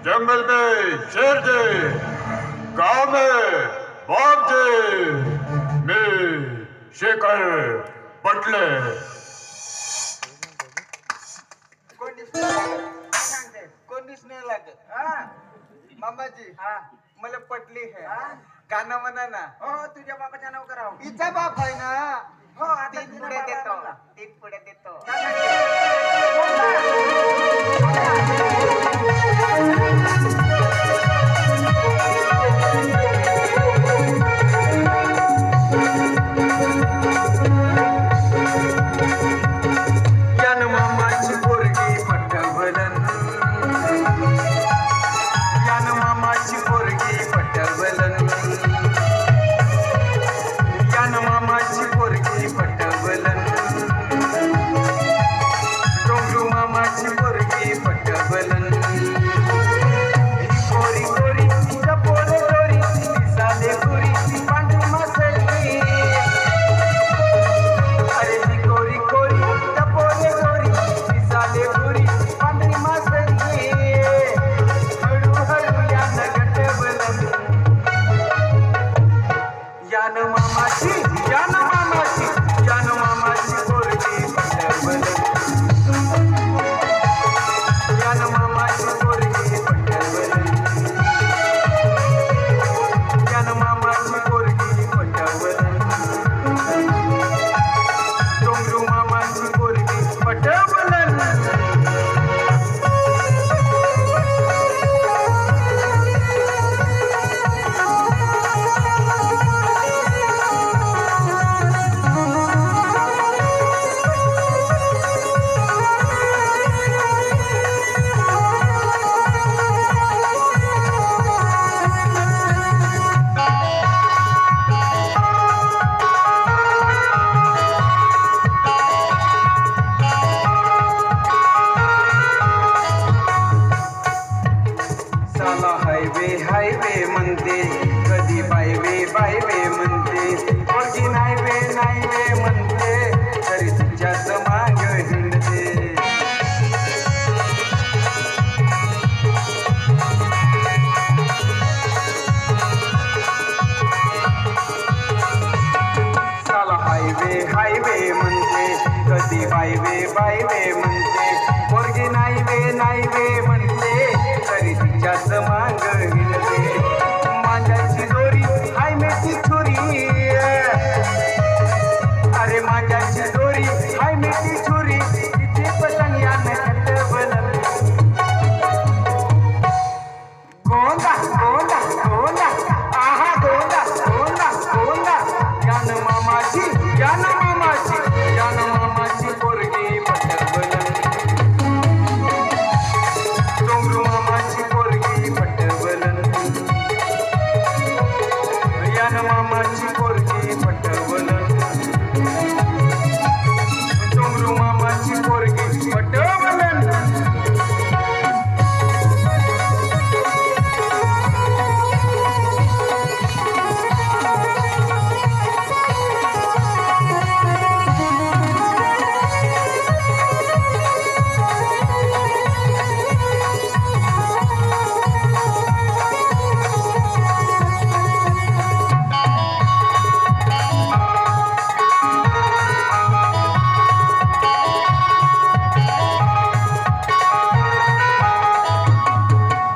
जंगल में शेर जे, गांव में बाप जे, मैं शेखर पटले. कोणीच नाही लागत. मामाजी मला पटली है. गाणं म्हणा ना. हो तुझ्या बाबाच्या नाव करावं. हिचा बाप आहे ना. हो आता तीन पुढे देतो. तीन पुढे देतो. यान मामाची पोरगी पटवलन, यान मामाची पोरगी पटवलन, यान मामाची पोरगी पटवलन, डोंगरू मामाची पोरगी पटवलन. गोरी गोरी टपोरे गोरी दिसाले गोरी पांढरी मासळी. अरे ही गोरी गोरी टपोरे गोरी दिसाले गोरी पांढरी मासळी. हळू हळू यान गटवलन, यान मामाची यान मामाची यान मामाची पोरगी पटवलन, यान मामाची पोरगी पटवलन, यान मामाची पोरगी पटवलन, डोंगरू मामाची पोरगी पटवलन. साला हायवे हायवे म्हणते, कधी बायवे बायवे म्हणते, पोरगी नायवे नायवे म्हणते, तरी तुझ्याच माग हिंडते. साला हायवे हायवे म्हणते, कधी बायवे बायवे म्हणते, पोरगी नायवे नायवे म्हणते, तरी तिच्याच मांग हिंडते. माझ्याची दोरी हाय मेची छुरी, अरे माझ्याची दोरी हाय मेची छुरी, तिची पतंग यानं कटवलन. गोंदा गोंदा गोंदा आहा गोंदा गोंदा गोंदा. यान मामाची यान मामाची यान मामाची पोरगी पटवलन, डोंगरू मामाची पोरगी पटवलन, यान मामाची पोरगी पटवलन, डोंगरू मामाची पोरगी पटवलन.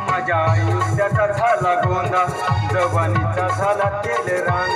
माझ्या आयुष्याचा झाला गोंदा, जवानीचा झाला तेल रांगा.